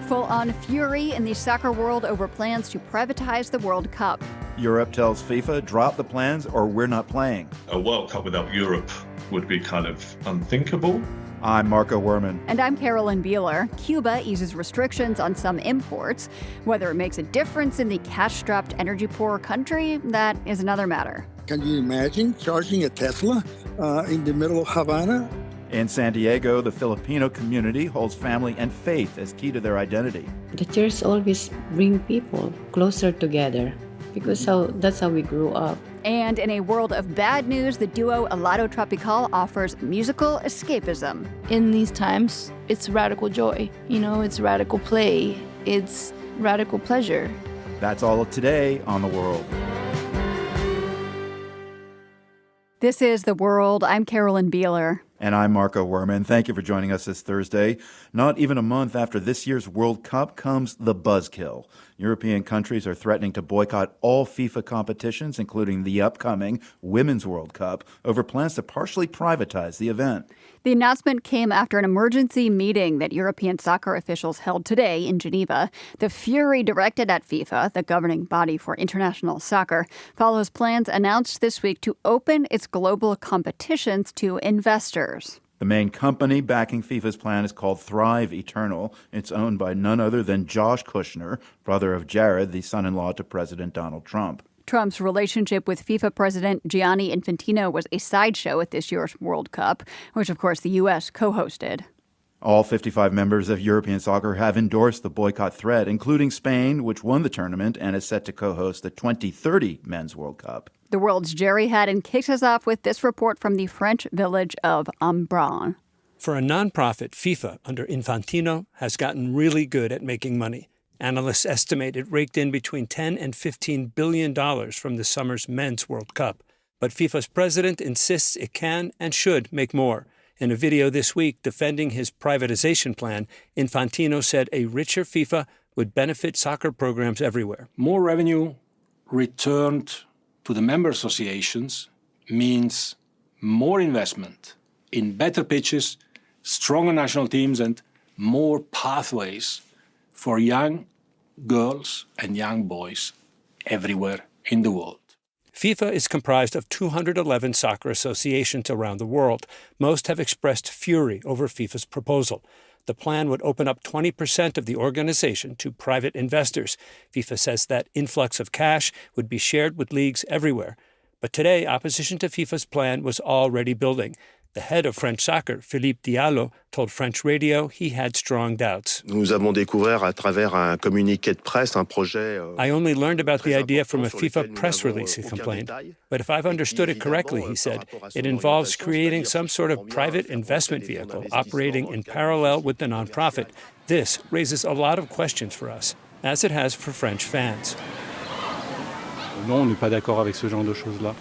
Full-on fury in the soccer world over plans to privatize the World Cup. Europe tells FIFA, drop the plans or we're not playing. A World Cup without Europe would be kind of unthinkable. I'm Marco Werman. And I'm Carolyn Beeler. Cuba eases restrictions on some imports. Whether it makes a difference in the cash-strapped, energy-poor country, that is another matter. Can you imagine charging a Tesla in the middle of Havana? In San Diego, the Filipino community holds family and faith as key to their identity. The church always bring people closer together because that's how we grew up. And in a world of bad news, the duo Helado Tropical offers musical escapism. In these times, it's radical joy. It's radical play. It's radical pleasure. That's all of today on The World. This is The World. I'm Carolyn Beeler. And I'm Marco Werman. Thank you for joining us this Thursday. Not even a month after this year's World Cup comes the buzzkill. European countries are threatening to boycott all FIFA competitions, including the upcoming Women's World Cup, over plans to partially privatize the event. The announcement came after an emergency meeting that European soccer officials held today in Geneva. The fury directed at FIFA, the governing body for international soccer, follows plans announced this week to open its global competitions to investors. The main company backing FIFA's plan is called Thrive Eternal. It's owned by none other than Josh Kushner, brother of Jared, the son-in-law to President Donald Trump. Trump's relationship with FIFA President Gianni Infantino was a sideshow at this year's World Cup, which, of course, the U.S. co-hosted. All 55 members of European soccer have endorsed the boycott threat, including Spain, which won the tournament and is set to co-host the 2030 Men's World Cup. The World's Jerry Haddon kicks us off with this report from the French village of Embrun. For a nonprofit, FIFA, under Infantino, has gotten really good at making money. Analysts estimate it raked in between $10 and $15 billion from this summer's Men's World Cup. But FIFA's president insists it can and should make more. In a video this week defending his privatization plan, Infantino said a richer FIFA would benefit soccer programs everywhere. More revenue returned to the member associations means more investment in better pitches, stronger national teams, and more pathways for young girls and young boys everywhere in the world. FIFA is comprised of 211 soccer associations around the world. Most have expressed fury over FIFA's proposal. The plan would open up 20% of the organization to private investors. FIFA says that influx of cash would be shared with leagues everywhere. But today, opposition to FIFA's plan was already building. The head of French soccer, Philippe Diallo, told French radio he had strong doubts. Nous avons découvert à travers un communiqué de presse un projet. I only learned about the idea from a FIFA press release, he complained. But if I've understood it correctly, he said, it involves creating some sort of private investment vehicle operating in parallel with the nonprofit. This raises a lot of questions for us, as it has for French fans. Non, on n'est pas d'accord avec ce genre de choses-là.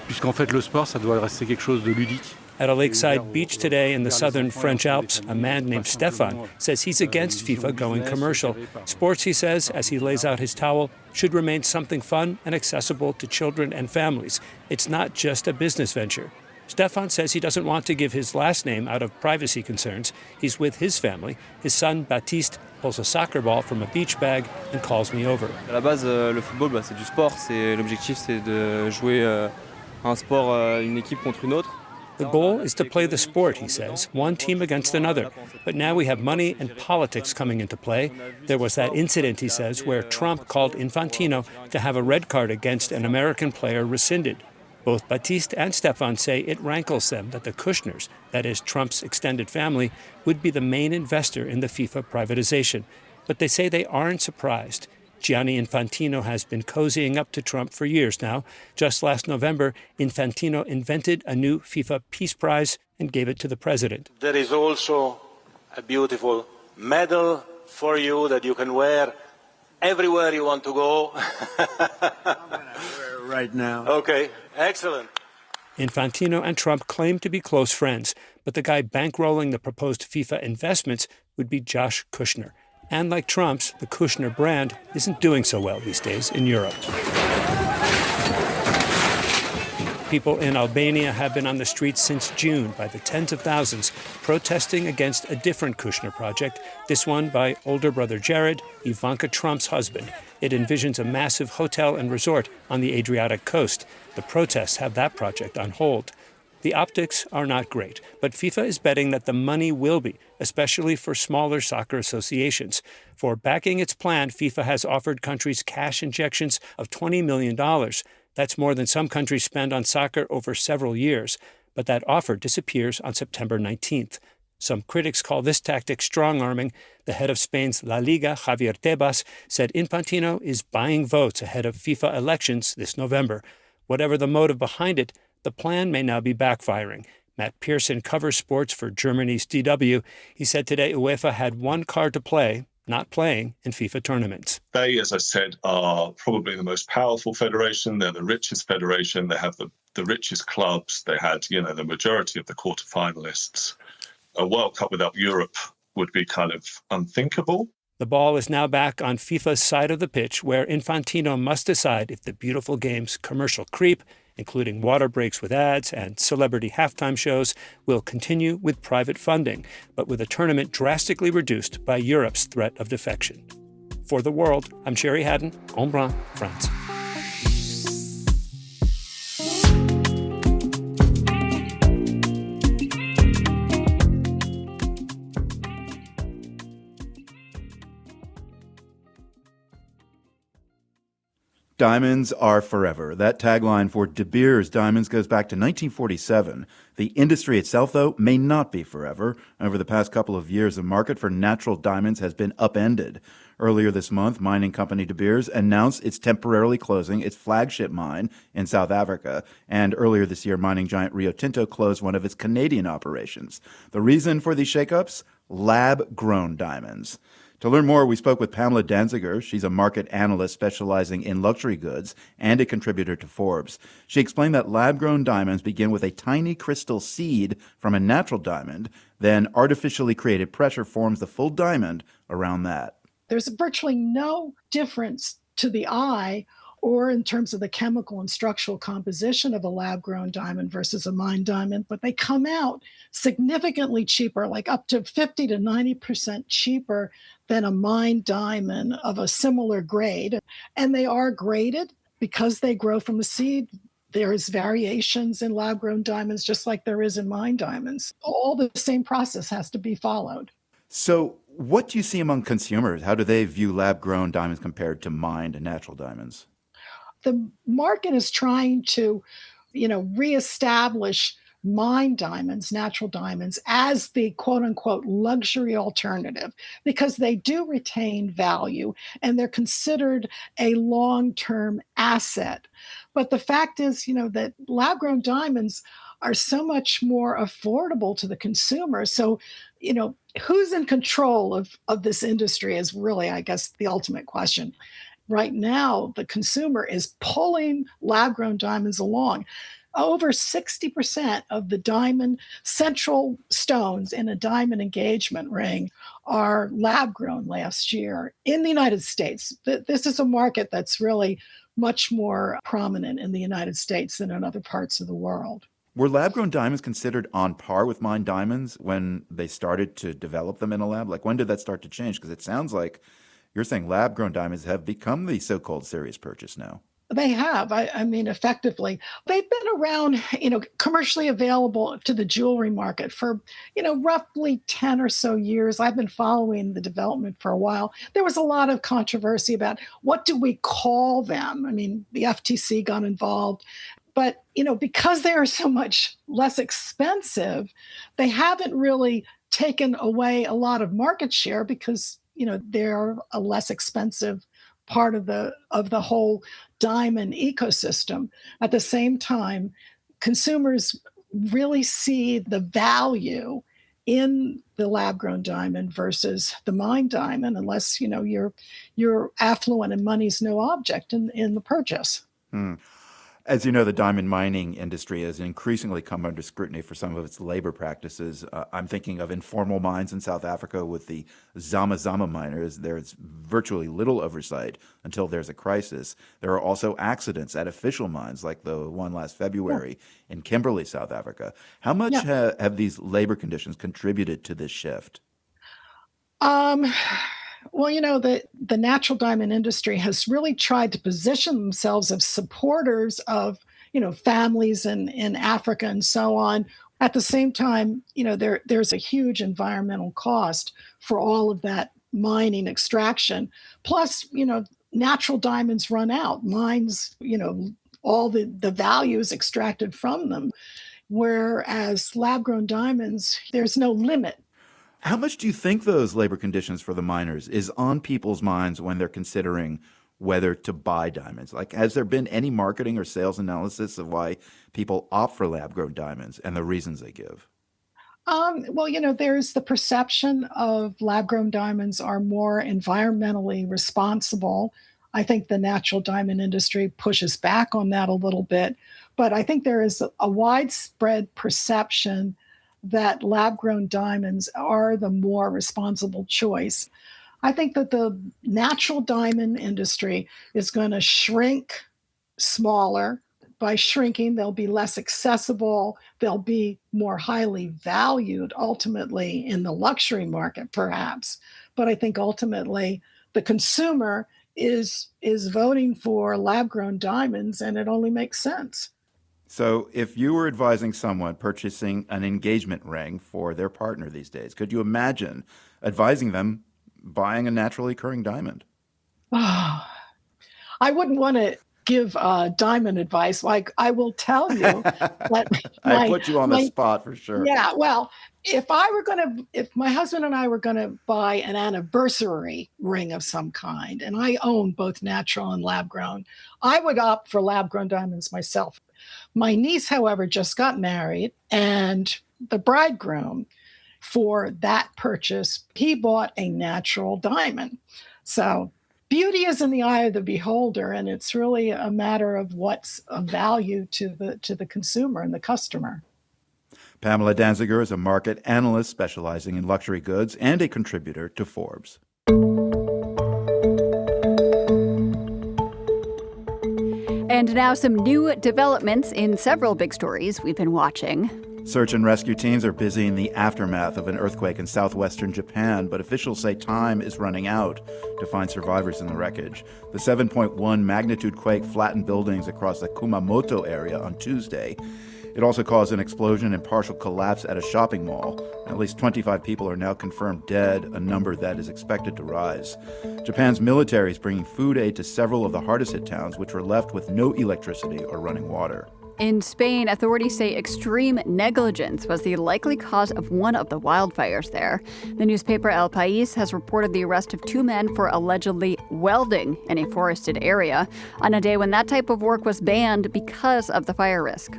Puisqu'en fait, le sport, ça doit rester quelque chose de ludique. At a lakeside beach today in the southern French Alps, a man named Stéphane says he's against FIFA going commercial. Sports, he says, as he lays out his towel, should remain something fun and accessible to children and families. It's not just a business venture. Stéphane says he doesn't want to give his last name out of privacy concerns. He's with his family. His son, Baptiste, pulls a soccer ball from a beach bag and calls me over. À la base, le football, c'est du sport. L'objectif, c'est de jouer un sport, une équipe contre une autre. The goal is to play the sport, he says, one team against another. But now we have money and politics coming into play. There was that incident, he says, where Trump called Infantino to have a red card against an American player rescinded. Both Baptiste and Stéphane say it rankles them that the Kushners, that is Trump's extended family, would be the main investor in the FIFA privatization. But they say they aren't surprised. Gianni Infantino has been cozying up to Trump for years now. Just last November, Infantino invented a new FIFA Peace Prize and gave it to the president. There is also a beautiful medal for you that you can wear everywhere you want to go. I'm going to wear it right now. Okay, excellent. Infantino and Trump claim to be close friends, but the guy bankrolling the proposed FIFA investments would be Josh Kushner. And like Trump's, the Kushner brand isn't doing so well these days in Europe. People in Albania have been on the streets since June by the tens of thousands, protesting against a different Kushner project, this one by older brother Jared, Ivanka Trump's husband. It envisions a massive hotel and resort on the Adriatic coast. The protests have that project on hold. The optics are not great, but FIFA is betting that the money will be, especially for smaller soccer associations. For backing its plan, FIFA has offered countries cash injections of $20 million. That's more than some countries spend on soccer over several years, but that offer disappears on September 19th. Some critics call this tactic strong-arming. The head of Spain's La Liga, Javier Tebas, said Infantino is buying votes ahead of FIFA elections this November. Whatever the motive behind it, the plan may now be backfiring. Matt Pearson covers sports for Germany's DW. He said today UEFA had one card to play, not playing in FIFA tournaments. They, as I said, are probably the most powerful federation. They're the richest federation. They have the richest clubs. They had, the majority of the quarterfinalists. A World Cup without Europe would be kind of unthinkable. The ball is now back on FIFA's side of the pitch, where Infantino must decide if the beautiful game's commercial creep, including water breaks with ads and celebrity halftime shows, will continue with private funding, but with a tournament drastically reduced by Europe's threat of defection. For The World, I'm Sherry Haddon, Embrun, France. Diamonds are forever. That tagline for De Beers Diamonds goes back to 1947. The industry itself, though, may not be forever. Over the past couple of years, the market for natural diamonds has been upended. Earlier this month, mining company De Beers announced it's temporarily closing its flagship mine in South Africa. And earlier this year, mining giant Rio Tinto closed one of its Canadian operations. The reason for these shakeups? Lab-grown diamonds. To learn more, we spoke with Pamela Danziger. She's a market analyst specializing in luxury goods and a contributor to Forbes. She explained that lab-grown diamonds begin with a tiny crystal seed from a natural diamond, then artificially created pressure forms the full diamond around that. There's virtually no difference to the eye or in terms of the chemical and structural composition of a lab-grown diamond versus a mined diamond, but they come out significantly cheaper, like up to 50 to 90% cheaper than a mined diamond of a similar grade. And they are graded because they grow from a seed. There's variations in lab-grown diamonds just like there is in mined diamonds. All the same process has to be followed. So what do you see among consumers? How do they view lab-grown diamonds compared to mined and natural diamonds? The market is trying to, reestablish mined diamonds, natural diamonds, as the quote-unquote luxury alternative because they do retain value and they're considered a long-term asset. But the fact is, that lab-grown diamonds are so much more affordable to the consumer. So, who's in control of this industry is really, I guess, the ultimate question. Right now, the consumer is pulling lab-grown diamonds along. Over 60% of the diamond central stones in a diamond engagement ring are lab-grown last year in the United States. This is a market that's really much more prominent in the United States than in other parts of the world. Were lab-grown diamonds considered on par with mined diamonds when they started to develop them in a lab? Like, when did that start to change? Because it sounds like you're saying lab-grown diamonds have become the so-called serious purchase now. They have. I mean, effectively. They've been around, commercially available to the jewelry market for, roughly 10 or so years. I've been following the development for a while. There was a lot of controversy about what do we call them? I mean, the FTC got involved. But, because they are so much less expensive, they haven't really taken away a lot of market share because, they're a less expensive part of the whole diamond ecosystem. At the same time, consumers really see the value in the lab-grown diamond versus the mined diamond, unless you're affluent and money's no object in the purchase. As you know, the diamond mining industry has increasingly come under scrutiny for some of its labor practices. I'm thinking of informal mines in South Africa with the Zama miners. There's virtually little oversight until there's a crisis. There are also accidents at official mines, like the one last February in Kimberley, South Africa. How much have these labor conditions contributed to this shift? Well, the natural diamond industry has really tried to position themselves as supporters of, families in Africa and so on. At the same time, there's a huge environmental cost for all of that mining extraction. Plus, natural diamonds run out. Mines, all the value is extracted from them. Whereas lab-grown diamonds, there's no limit. How much do you think those labor conditions for the miners is on people's minds when they're considering whether to buy diamonds? Like, has there been any marketing or sales analysis of why people opt for lab-grown diamonds and the reasons they give? Well, there's the perception of lab-grown diamonds are more environmentally responsible. I think the natural diamond industry pushes back on that a little bit, but I think there is a widespread perception that lab-grown diamonds are the more responsible choice. I think that the natural diamond industry is going to shrink smaller. By shrinking, they'll be less accessible. They'll be more highly valued ultimately in the luxury market, perhaps. But I think ultimately the consumer is voting for lab-grown diamonds, and it only makes sense. So if you were advising someone purchasing an engagement ring for their partner these days, could you imagine advising them buying a naturally occurring diamond? Oh, I wouldn't want to give diamond advice. Like, I will tell you that I put you on the spot for sure. Yeah, well, if my husband and I were going to buy an anniversary ring of some kind, and I own both natural and lab-grown, I would opt for lab-grown diamonds myself. My niece, however, just got married, and the bridegroom for that purchase, he bought a natural diamond. So beauty is in the eye of the beholder, and it's really a matter of what's of value to the consumer and the customer. Pamela Danziger is a market analyst specializing in luxury goods and a contributor to Forbes. And now some new developments in several big stories we've been watching. Search and rescue teams are busy in the aftermath of an earthquake in southwestern Japan, but officials say time is running out to find survivors in the wreckage. The 7.1 magnitude quake flattened buildings across the Kumamoto area on Tuesday. It also caused an explosion and partial collapse at a shopping mall. At least 25 people are now confirmed dead, a number that is expected to rise. Japan's military is bringing food aid to several of the hardest hit towns, which were left with no electricity or running water. In Spain, authorities say extreme negligence was the likely cause of one of the wildfires there. The newspaper El País has reported the arrest of 2 men for allegedly welding in a forested area on a day when that type of work was banned because of the fire risk.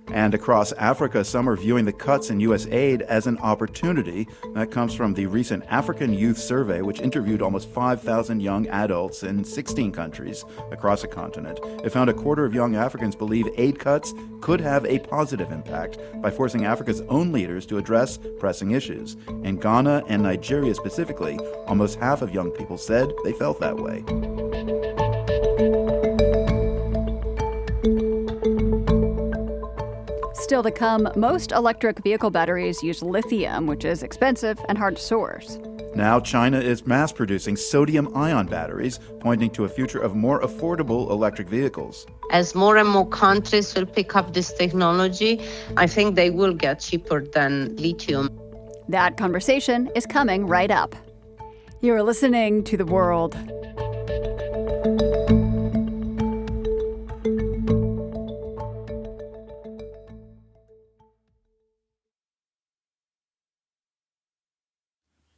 And across Africa, some are viewing the cuts in U.S. aid as an opportunity. That comes from the recent African Youth Survey, which interviewed almost 5,000 young adults in 16 countries across the continent. It found a quarter of young Africans believe aid cuts could have a positive impact by forcing Africa's own leaders to address pressing issues. In Ghana and Nigeria specifically, almost half of young people said they felt that way. Still to come, most electric vehicle batteries use lithium, which is expensive and hard to source. Now China is mass-producing sodium-ion batteries, pointing to a future of more affordable electric vehicles. As more and more countries will pick up this technology, I think they will get cheaper than lithium. That conversation is coming right up. You're listening to The World.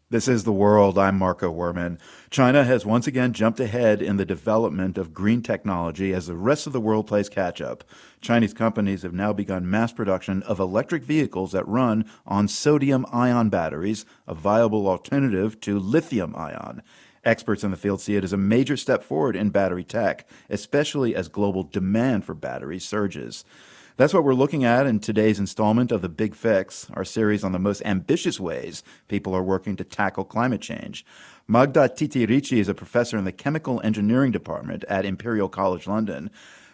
This is The World. I'm Marco Werman. China has once again jumped ahead in the development of green technology as the rest of the world plays catch-up. Chinese companies have now begun mass production of electric vehicles that run on sodium-ion batteries, a viable alternative to lithium-ion. Experts in the field see it as a major step forward in battery tech, especially as global demand for batteries surges. That's what we're looking at in today's installment of The Big Fix, our series on the most ambitious ways people are working to tackle climate change. Magda Titirici is a professor in the Chemical Engineering Department at Imperial College London.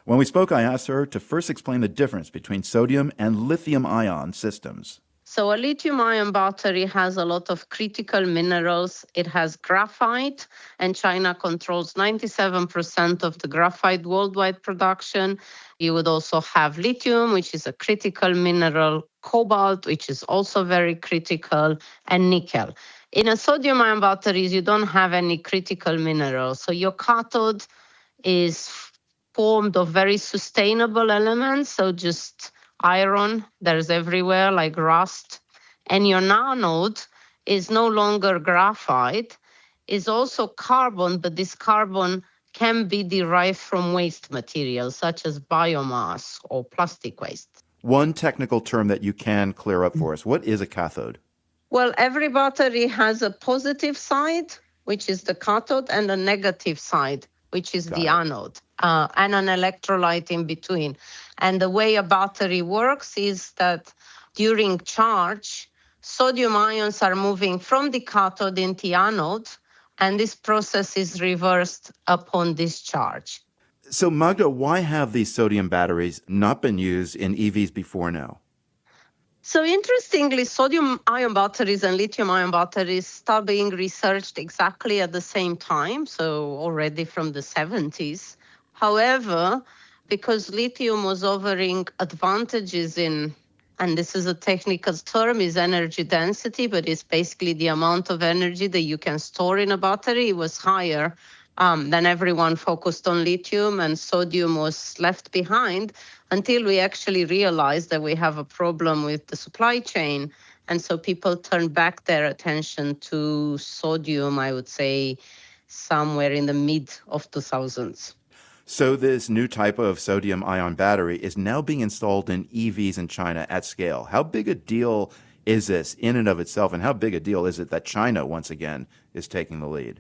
When we spoke, I asked her to first explain the difference between sodium and lithium-ion systems. So a lithium-ion battery has a lot of critical minerals. It has graphite, and China controls 97% of the graphite worldwide production. You would also have lithium, which is a critical mineral, cobalt, which is also very critical, and nickel. In a sodium-ion batteries, you don't have any critical minerals. So your cathode is formed of very sustainable elements, so just iron, there's everywhere, like rust. And your nanode is no longer graphite, is also carbon, but this carbon can be derived from waste materials, such as biomass or plastic waste. One technical term that you can clear up for us. What is a cathode? Well, every battery has a positive side, which is the cathode, and a negative side, which is the anode, and an electrolyte in between. And the way a battery works is that during charge, sodium ions are moving from the cathode into the anode, and this process is reversed upon discharge. So, Magda, why have these sodium batteries not been used in EVs before now? So interestingly, sodium-ion batteries and lithium-ion batteries start being researched exactly at the same time, so already from the 70s. However, because lithium was offering advantages in, and this is a technical term, is energy density, but it's basically the amount of energy that you can store in a battery, it was higher. Then everyone focused on lithium and sodium was left behind until we actually realized that we have a problem with the supply chain. And so people turned back their attention to sodium, I would say, somewhere in the mid of 2000s. So this new type of sodium-ion battery is now being installed in EVs in China at scale. How big a deal is this in and of itself, and how big a deal is it that China, once again, is taking the lead?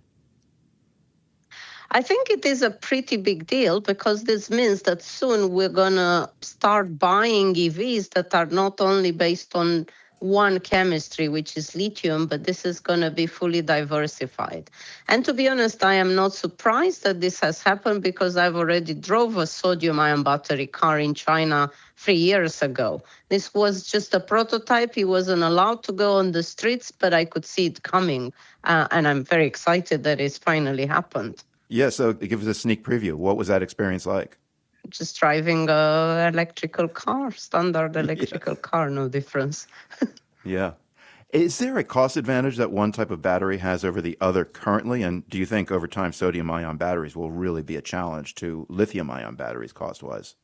I think it is a pretty big deal because this means that soon we're going to start buying EVs that are not only based on one chemistry, which is lithium, but this is going to be fully diversified. And to be honest, I am not surprised that this has happened because I've already drove a sodium-ion battery car in China 3 years ago. This was just a prototype. It wasn't allowed to go on the streets, but I could see it coming. And I'm very excited that it's finally happened. Yeah, so give us a sneak preview. What was that experience like? Just driving an electrical car, standard electrical car, no difference. Yeah. Is there a cost advantage that one type of battery has over the other currently? And do you think over time sodium-ion batteries will really be a challenge to lithium-ion batteries cost-wise?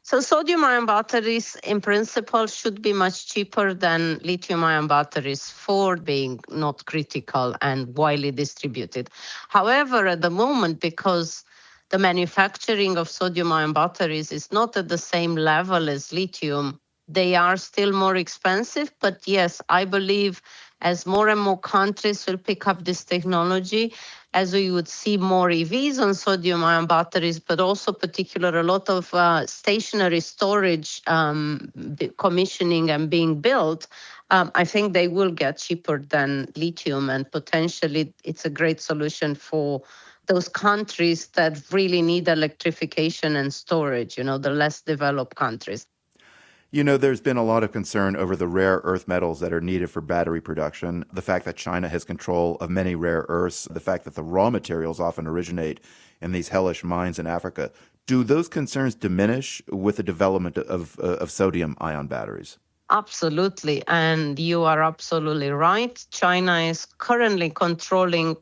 So sodium-ion batteries, in principle, should be much cheaper than lithium-ion batteries for being not critical and widely distributed. However, at the moment, because the manufacturing of sodium-ion batteries is not at the same level as lithium, they are still more expensive. But yes, I believe as more and more countries will pick up this technology, as we would see more EVs on sodium-ion batteries, but also particular a lot of stationary storage commissioning and being built, I think they will get cheaper than lithium, and potentially it's a great solution for those countries that really need electrification and storage, the less developed countries. You know, there's been a lot of concern over the rare earth metals that are needed for battery production, the fact that China has control of many rare earths, the fact that the raw materials often originate in these hellish mines in Africa. Do those concerns diminish with the development of sodium-ion batteries? Absolutely, and you are absolutely right. China is currently controlling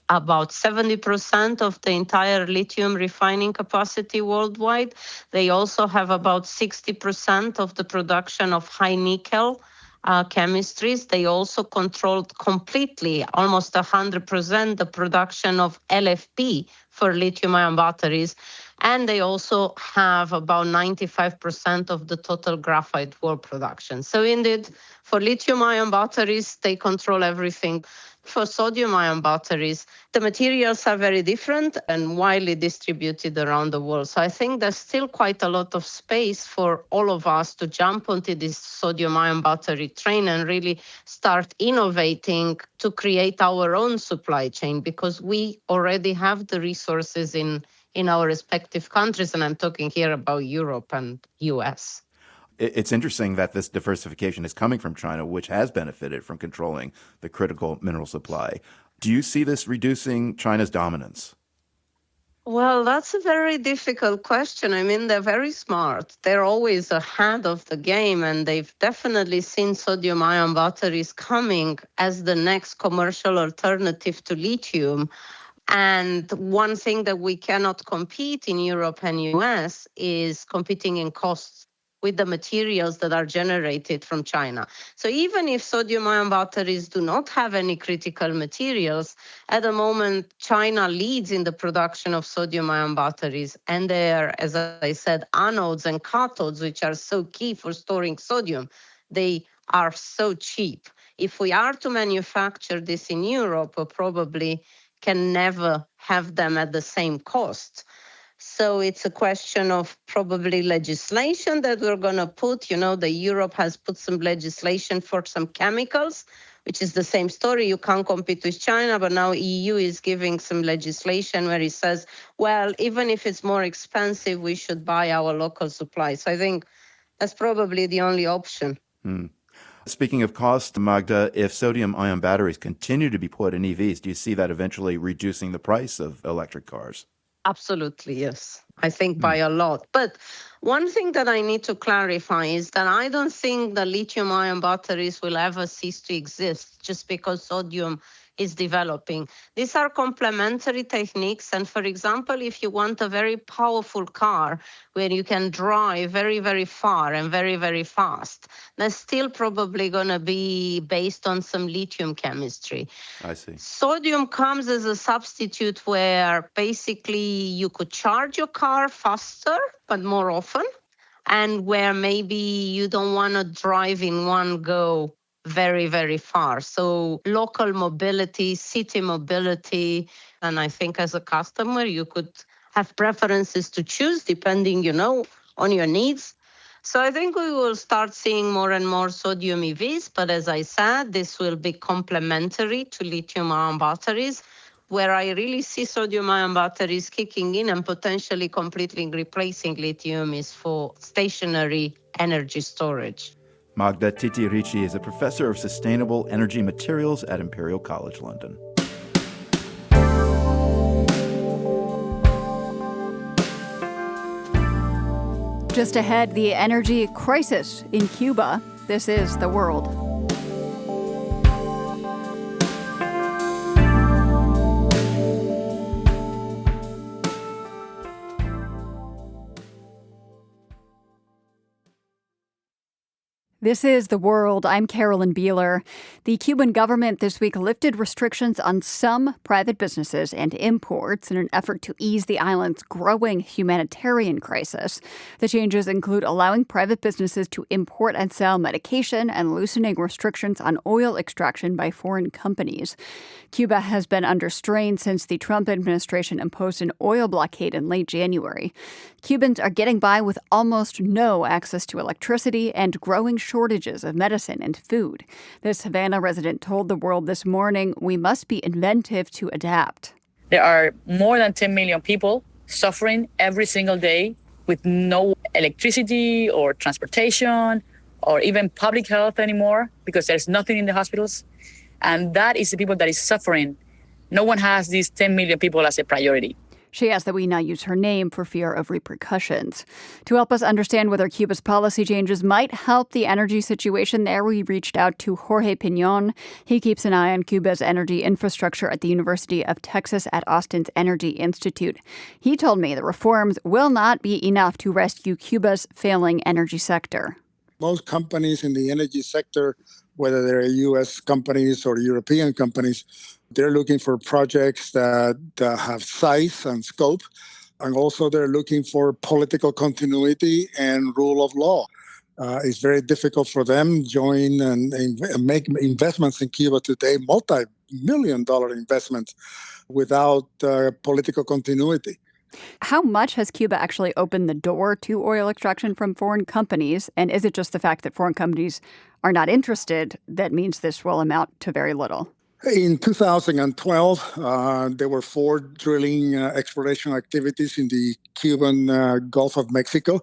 about 70% of the entire lithium refining capacity worldwide. They also have about 60% of the production of high nickel chemistries. They also controlled completely, almost 100%, the production of LFP for lithium-ion batteries. And they also have about 95% of the total graphite world production. So indeed, for lithium-ion batteries, they control everything. For sodium-ion batteries, the materials are very different and widely distributed around the world. So I think there's still quite a lot of space for all of us to jump onto this sodium-ion battery train and really start innovating to create our own supply chain, because we already have the resources in our respective countries. And I'm talking here about Europe and US. It's interesting that this diversification is coming from China, which has benefited from controlling the critical mineral supply. Do you see this reducing China's dominance? Well, that's a very difficult question. I mean, they're very smart. They're always ahead of the game, and they've definitely seen sodium-ion batteries coming as the next commercial alternative to lithium. And one thing that we cannot compete in Europe and US is competing in costs with the materials that are generated from China. So even if sodium-ion batteries do not have any critical materials, at the moment, China leads in the production of sodium-ion batteries. And they're, as I said, anodes and cathodes, which are so key for storing sodium, they are so cheap. If we are to manufacture this in Europe, we probably can never have them at the same cost. So it's a question of probably legislation that we're going to put. You know, Europe has put some legislation for some chemicals, which is the same story. You can't compete with China, but now EU is giving some legislation where it says, well, even if it's more expensive, we should buy our local supply. So I think that's probably the only option. Speaking of cost, Magda, if sodium-ion batteries continue to be put in EVs, do you see that eventually reducing the price of electric cars? Absolutely, yes. I think by a lot. But one thing that I need to clarify is that I don't think the lithium-ion batteries will ever cease to exist just because sodium is developing. These are complementary techniques. And for example, if you want a very powerful car where you can drive very, very far and very, very fast, that's still probably going to be based on some lithium chemistry. I see. Sodium comes as a substitute where basically you could charge your car faster, but more often, and where maybe you don't want to drive in one go very, very far. So local mobility, city mobility, and I think as a customer, you could have preferences to choose depending, on your needs. So I think we will start seeing more and more sodium EVs, but as I said, this will be complementary to lithium-ion batteries, where I really see sodium-ion batteries kicking in and potentially completely replacing lithium is for stationary energy storage. Magda Titi Ricci is a professor of sustainable energy materials at Imperial College London. Just ahead, the energy crisis in Cuba. This is The World. This is The World. I'm Carolyn Beeler. The Cuban government this week lifted restrictions on some private businesses and imports in an effort to ease the island's growing humanitarian crisis. The changes include allowing private businesses to import and sell medication and loosening restrictions on oil extraction by foreign companies. Cuba has been under strain since the Trump administration imposed an oil blockade in late January. Cubans are getting by with almost no access to electricity and growing shortages of medicine and food. This Havana resident told The World this morning, we must be inventive to adapt. There are more than 10 million people suffering every single day with no electricity or transportation or even public health anymore because there's nothing in the hospitals. And that is the people that is suffering. No one has these 10 million people as a priority. She asked that we not use her name for fear of repercussions. To help us understand whether Cuba's policy changes might help the energy situation there, we reached out to Jorge Piñon. He keeps an eye on Cuba's energy infrastructure at the University of Texas at Austin's Energy Institute. He told me the reforms will not be enough to rescue Cuba's failing energy sector. Most companies in the energy sector, whether they're U.S. companies or European companies, they're looking for projects that have size and scope. And also they're looking for political continuity and rule of law. It's very difficult for them to join and make investments in Cuba today, million investments without political continuity. How much has Cuba actually opened the door to oil extraction from foreign companies? And is it just the fact that foreign companies are not interested that means this will amount to very little? In 2012, there were 4 drilling exploration activities in the Cuban Gulf of Mexico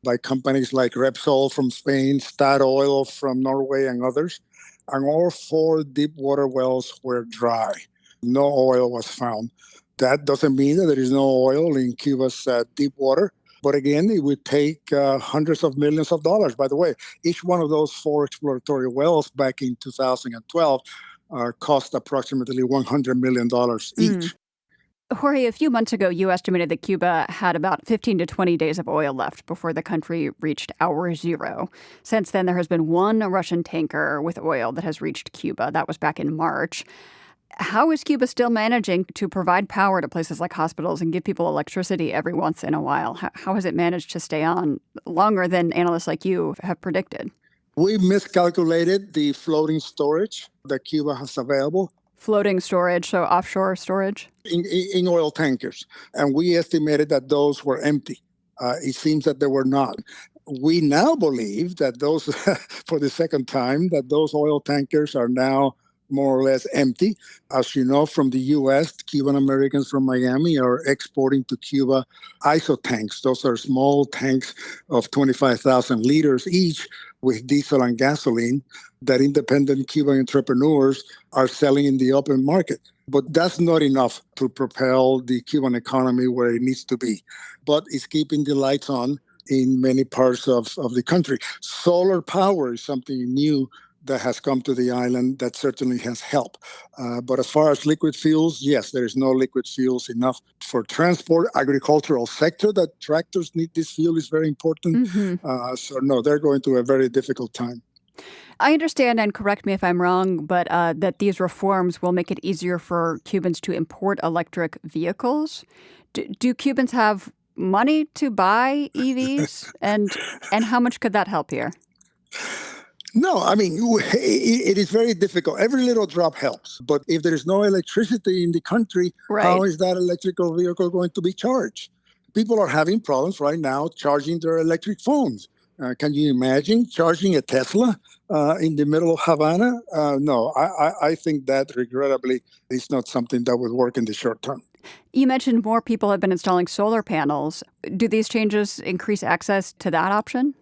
by companies like Repsol from Spain, Statoil from Norway, and others. And all 4 deep water wells were dry. No oil was found. That doesn't mean that there is no oil in Cuba's deep water. But again, it would take hundreds of millions of dollars. By the way, each one of those 4 exploratory wells back in 2012 cost approximately $100 million each. Jorge, a few months ago, you estimated that Cuba had about 15 to 20 days of oil left before the country reached hour zero. Since then, there has been 1 Russian tanker with oil that has reached Cuba. That was back in March. How is Cuba still managing to provide power to places like hospitals and give people electricity every once in a while? How has it managed to stay on longer than analysts like you have predicted? We miscalculated the floating storage that Cuba has available. Floating storage, so offshore storage? In oil tankers. And we estimated that those were empty. It seems that they were not. We now believe that those, for the second time, that those oil tankers are now more or less empty. As you know, from the U.S., Cuban Americans from Miami are exporting to Cuba ISO tanks. Those are small tanks of 25,000 liters each with diesel and gasoline that independent Cuban entrepreneurs are selling in the open market. But that's not enough to propel the Cuban economy where it needs to be. But it's keeping the lights on in many parts of the country. Solar power is something new that has come to the island that certainly has helped. But as far as liquid fuels, yes, there is no liquid fuels enough for transport. Agricultural sector that tractors need this fuel is very important. So no, they're going through a very difficult time. I understand, and correct me if I'm wrong, but that these reforms will make it easier for Cubans to import electric vehicles. Do Cubans have money to buy EVs? and how much could that help here? No, I mean, it is very difficult. Every little drop helps. But if there is no electricity in the country, how is that electrical vehicle going to be charged? People are having problems right now charging their electric phones. Can you imagine charging a Tesla in the middle of Havana? No, I think that regrettably is not something that would work in the short term. You mentioned more people have been installing solar panels. Do these changes increase access to that option?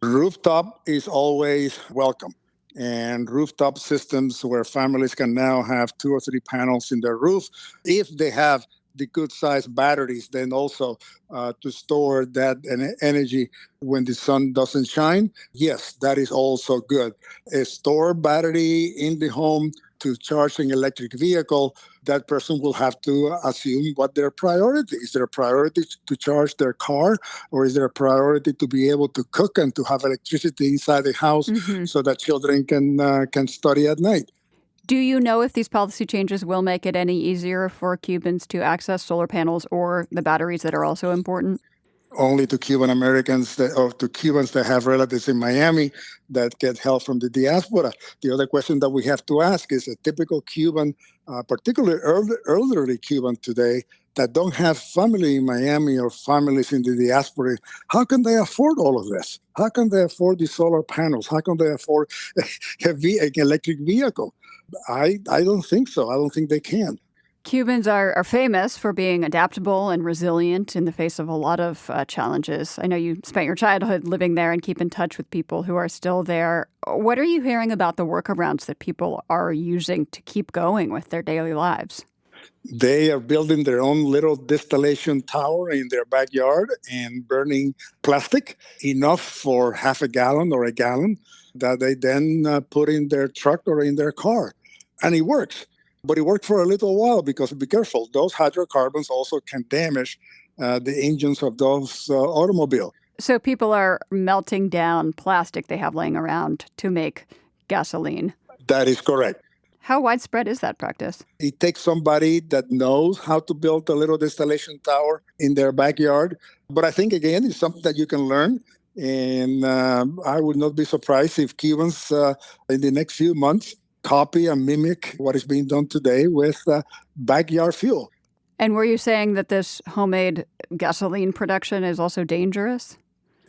Rooftop is always welcome. And rooftop systems where families can now have 2 or 3 panels in their roof, if they have the good sized batteries, then also to store that energy when the sun doesn't shine. Yes, that is also good. A stored battery in the home to charge an electric vehicle, that person will have to assume what their priority is. Is there a priority to charge their car, or is there a priority to be able to cook and to have electricity inside the house so that children can study at night? Do you know if these policy changes will make it any easier for Cubans to access solar panels or the batteries that are also important? Only to Cuban Americans or to Cubans that have relatives in Miami that get help from the diaspora. The other question that we have to ask is a typical Cuban, particularly elderly Cuban today, that don't have family in Miami or families in the diaspora, how can they afford all of this? How can they afford the solar panels? How can they afford an electric vehicle? I don't think so. I don't think they can. Cubans are famous for being adaptable and resilient in the face of a lot of challenges. I know you spent your childhood living there and keep in touch with people who are still there. What are you hearing about the workarounds that people are using to keep going with their daily lives? They are building their own little distillation tower in their backyard and burning plastic, enough for half a gallon or a gallon, that they then put in their truck or in their car. And it works. But it worked for a little while because, be careful, those hydrocarbons also can damage the engines of those automobiles. So people are melting down plastic they have laying around to make gasoline. That is correct. How widespread is that practice? It takes somebody that knows how to build a little distillation tower in their backyard. But I think, again, it's something that you can learn. And I would not be surprised if Cubans in the next few months copy and mimic what is being done today with backyard fuel. And were you saying that this homemade gasoline production is also dangerous?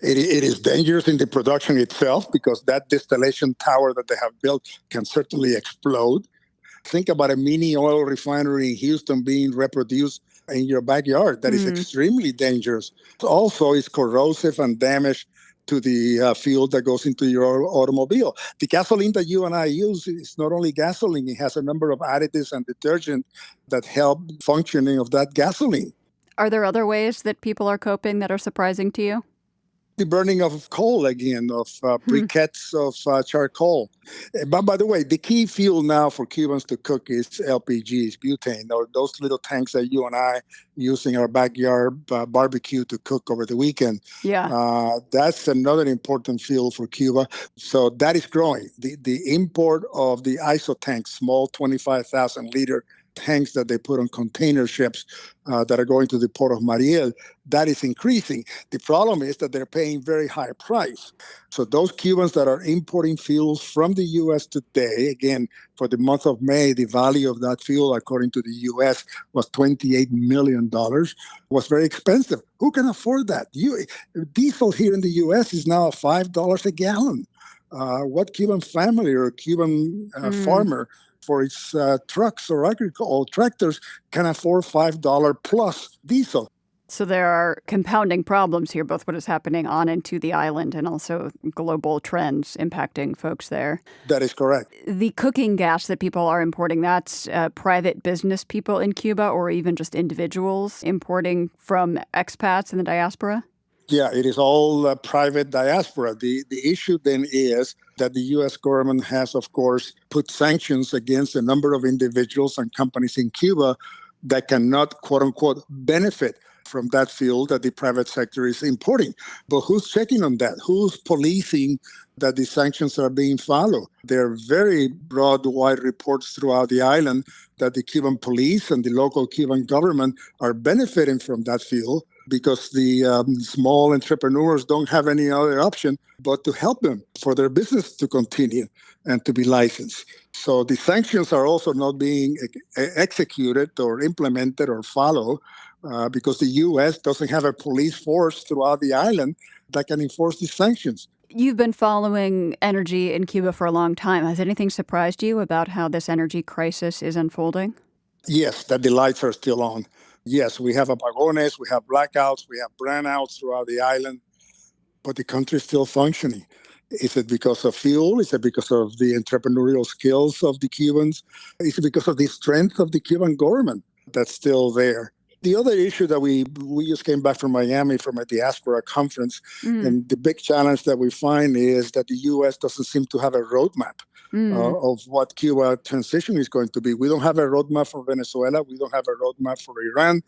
It is dangerous in the production itself because that distillation tower that they have built can certainly explode. Think about a mini oil refinery in Houston being reproduced in your backyard. That is extremely dangerous. Also, it's corrosive and damage to the fuel that goes into your automobile. The gasoline that you and I use is not only gasoline, it has a number of additives and detergent that help functioning of that gasoline. Are there other ways that people are coping that are surprising to you? The burning of coal again, of briquettes of charcoal. But by the way, the key fuel now for Cubans to cook is LPG, is butane, or those little tanks that you and I use in our backyard barbecue to cook over the weekend. Yeah. That's another important fuel for Cuba. So that is growing. The import of the ISO tanks, small 25,000-liter tanks that they put on container ships that are going to the port of Mariel, that is increasing. The problem is that they're paying very high price. So those Cubans that are importing fuels from the U.S. today, again, for the month of May, the value of that fuel, according to the U.S., was $28 million, was very expensive. Who can afford that? Diesel here in the U.S. is now $5 a gallon. What Cuban family or Cuban farmer for its trucks or agricultural tractors can afford $5 plus diesel? So there are compounding problems here, both what is happening on and to the island and also global trends impacting folks there. That is correct. The cooking gas that people are importing, that's private business people in Cuba or even just individuals importing from expats in the diaspora? Yeah, it is all private diaspora. The issue then is that the U.S. government has, of course, put sanctions against a number of individuals and companies in Cuba that cannot, quote unquote, benefit from that fuel that the private sector is importing. But who's checking on that? Who's policing that the sanctions are being followed? There are very broad, wide reports throughout the island that the Cuban police and the local Cuban government are benefiting from that fuel because the small entrepreneurs don't have any other option but to help them for their business to continue and to be licensed. So the sanctions are also not being executed or implemented or followed because the U.S. doesn't have a police force throughout the island that can enforce these sanctions. You've been following energy in Cuba for a long time. Has anything surprised you about how this energy crisis is unfolding? Yes, that the lights are still on. Yes, we have apagones, we have blackouts, we have brownouts throughout the island, but the country is still functioning. Is it because of fuel? Is it because of the entrepreneurial skills of the Cubans? Is it because of the strength of the Cuban government that's still there? The other issue that we just came back from Miami from a diaspora conference, and the big challenge that we find is that the U.S. doesn't seem to have a roadmap of what Cuba transition is going to be. We don't have a roadmap for Venezuela. We don't have a roadmap for Iran.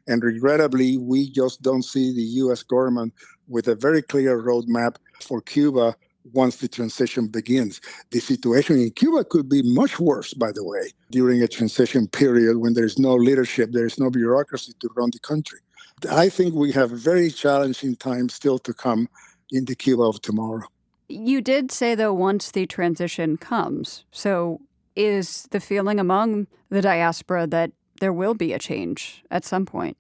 And regrettably, we just don't see the U.S. government with a very clear roadmap for Cuba once the transition begins. The situation in Cuba could be much worse, by the way, during a transition period when there's no leadership, there's no bureaucracy to run the country. I think we have very challenging times still to come in the Cuba of tomorrow. You did say, though, once the transition comes. So is the feeling among the diaspora that there will be a change at some point?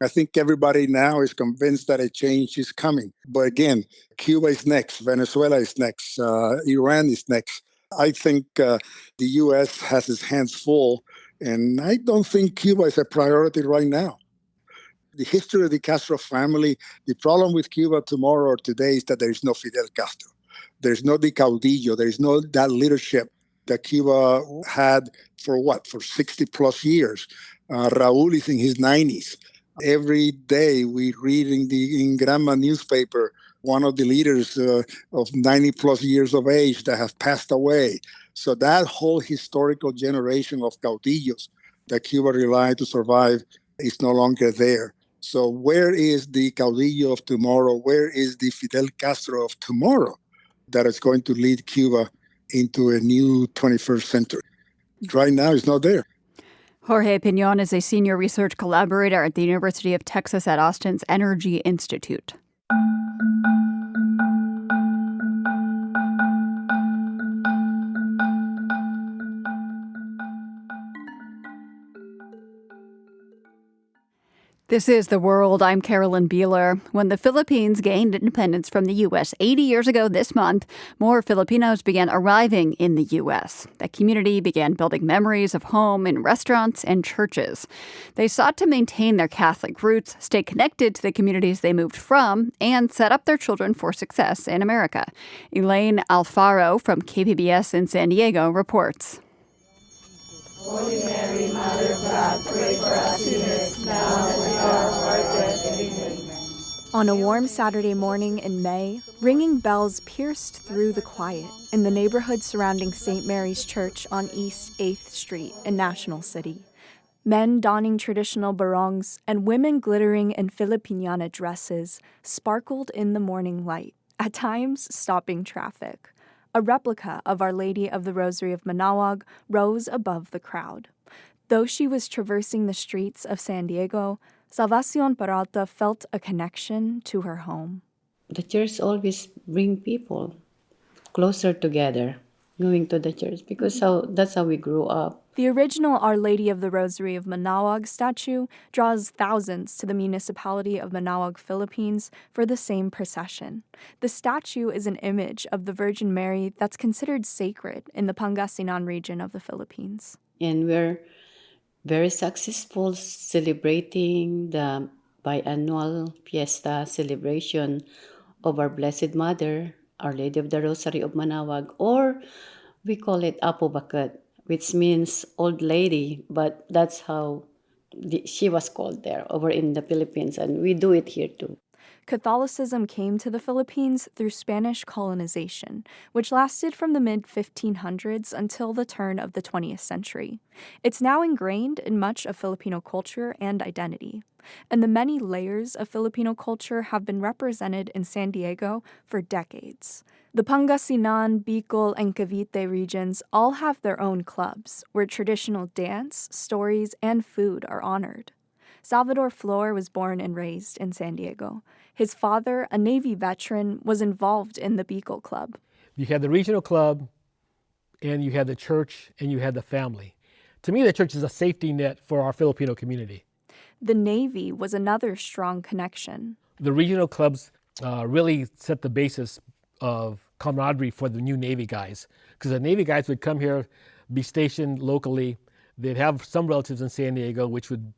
I think everybody now is convinced that a change is coming. But again, Cuba is next, Venezuela is next, Iran is next. I think the U.S. has its hands full, and I don't think Cuba is a priority right now. The history of the Castro family, the problem with Cuba tomorrow or today is that there is no Fidel Castro. There's no the caudillo. There's no that leadership that Cuba had for 60 plus years. Raúl is in his 90s. Every day we read in the Granma newspaper one of the leaders of 90 plus years of age that have passed away. So that whole historical generation of caudillos that Cuba relied to survive is no longer there. So where is the caudillo of tomorrow? Where is the Fidel Castro of tomorrow that is going to lead Cuba into a new 21st century? Right now, it's not there. Jorge Piñón is a senior research collaborator at the University of Texas at Austin's Energy Institute. This is The World. I'm Carolyn Beeler. When the Philippines gained independence from the U.S. 80 years ago this month, more Filipinos began arriving in the U.S. The community began building memories of home in restaurants and churches. They sought to maintain their Catholic roots, stay connected to the communities they moved from, and set up their children for success in America. Elaine Alfaro from KPBS in San Diego reports. Holy Mary, Mother of God, pray for us sinners, now and at the hour of our death. Amen. On a warm Saturday morning in May, ringing bells pierced through the quiet in the neighborhood surrounding St. Mary's Church on East 8th Street in National City. Men donning traditional barongs and women glittering in Filipiniana dresses sparkled in the morning light, at times stopping traffic. A replica of Our Lady of the Rosary of Manaoag rose above the crowd. Though she was traversing the streets of San Diego, Salvacion Peralta felt a connection to her home. The church always bring people closer together, going to the church, because that's how we grew up. The original Our Lady of the Rosary of Manaoag statue draws thousands to the municipality of Manaoag, Philippines, for the same procession. The statue is an image of the Virgin Mary that's considered sacred in the Pangasinan region of the Philippines. And we're very successful celebrating the biannual fiesta celebration of our Blessed Mother, Our Lady of the Rosary of Manaoag, or we call it boycott, which means old lady, but that's how she was called there over in the Philippines, and we do it here too. Catholicism came to the Philippines through Spanish colonization, which lasted from the mid-1500s until the turn of the 20th century. It's now ingrained in much of Filipino culture and identity, and the many layers of Filipino culture have been represented in San Diego for decades. The Pangasinan, Bicol, and Cavite regions all have their own clubs, where traditional dance, stories, and food are honored. Salvador Flor was born and raised in San Diego. His father, a Navy veteran, was involved in the Bicol Club. You had the regional club, and you had the church, and you had the family. To me, the church is a safety net for our Filipino community. The Navy was another strong connection. The regional clubs really set the basis of camaraderie for the new Navy guys, because the Navy guys would come here, be stationed locally. They'd have some relatives in San Diego,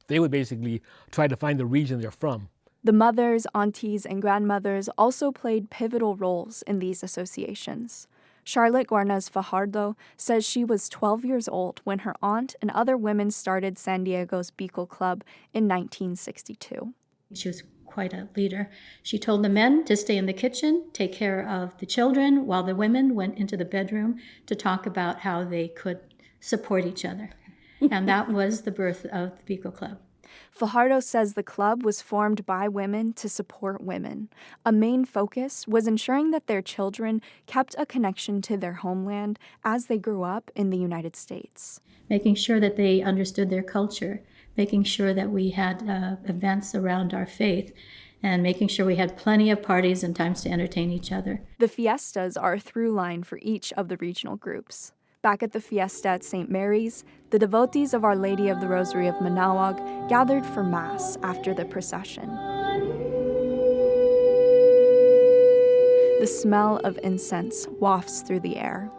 they would basically try to find the region they're from. The mothers, aunties, and grandmothers also played pivotal roles in these associations. Charlotte Guarnaz Fajardo says she was 12 years old when her aunt and other women started San Diego's Bicol Club in 1962. She was quite a leader. She told the men to stay in the kitchen, take care of the children, while the women went into the bedroom to talk about how they could support each other. And that was the birth of the Bicol Club. Fajardo says the club was formed by women to support women. A main focus was ensuring that their children kept a connection to their homeland as they grew up in the United States. Making sure that they understood their culture, making sure that we had events around our faith, and making sure we had plenty of parties and times to entertain each other. The fiestas are a through line for each of the regional groups. Back at the fiesta at St. Mary's, the devotees of Our Lady of the Rosary of Manaoag gathered for Mass after the procession. The smell of incense wafts through the air.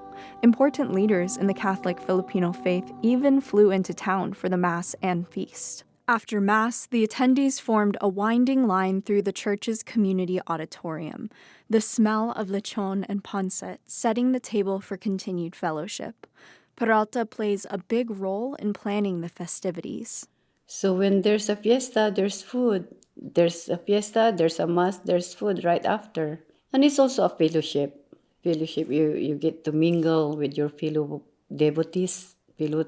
Important leaders in the Catholic Filipino faith even flew into town for the Mass and feast. After Mass, the attendees formed a winding line through the church's community auditorium, the smell of lechon and pancit setting the table for continued fellowship. Peralta plays a big role in planning the festivities. So when there's a fiesta, there's food. There's a fiesta, there's a Mass, there's food right after. And it's also a fellowship. You get to mingle with your fellow devotees, fellow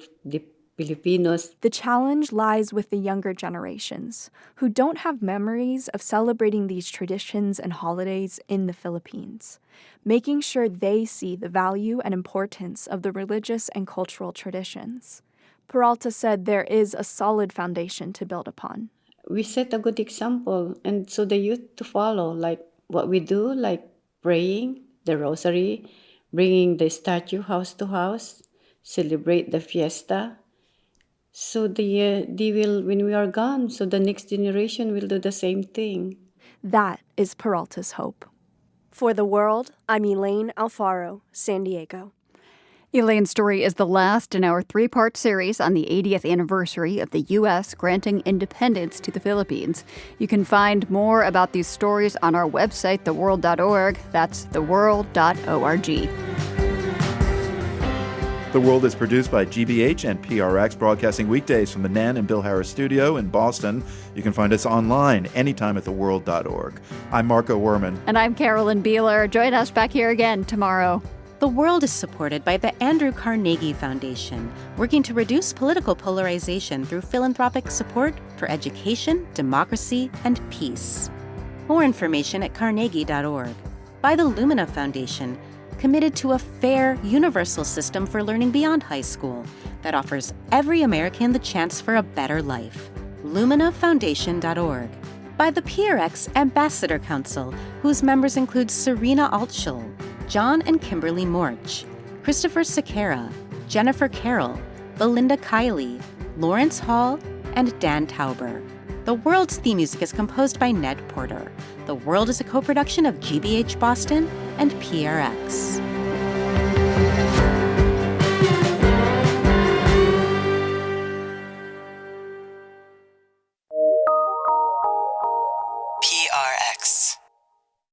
Filipinos. The challenge lies with the younger generations, who don't have memories of celebrating these traditions and holidays in the Philippines, making sure they see the value and importance of the religious and cultural traditions. Peralta said there is a solid foundation to build upon. We set a good example, and so the youth to follow, like what we do, like praying, the rosary, bringing the statue house to house, celebrate the fiesta, So they will, when we are gone, so the next generation will do the same thing. That is Peralta's hope. For The World, I'm Elaine Alfaro, San Diego. Elaine's story is the last in our three-part series on the 80th anniversary of the U.S. granting independence to the Philippines. You can find more about these stories on our website, theworld.org. That's theworld.org. The World is produced by GBH and PRX, broadcasting weekdays from the Nan and Bill Harris studio in Boston. You can find us online anytime at theworld.org. I'm Marco Werman. And I'm Carolyn Beeler. Join us back here again tomorrow. The World is supported by the Andrew Carnegie Foundation, working to reduce political polarization through philanthropic support for education, democracy, and peace. More information at carnegie.org. By the Lumina Foundation, committed to a fair, universal system for learning beyond high school that offers every American the chance for a better life. LuminaFoundation.org. By the PRX Ambassador Council, whose members include Serena Altschul, John and Kimberly Morch, Christopher Sequeira, Jennifer Carroll, Belinda Kiley, Lawrence Hall, and Dan Tauber. The World's theme music is composed by Ned Porter. The World is a co-production of GBH Boston and PRX. PRX.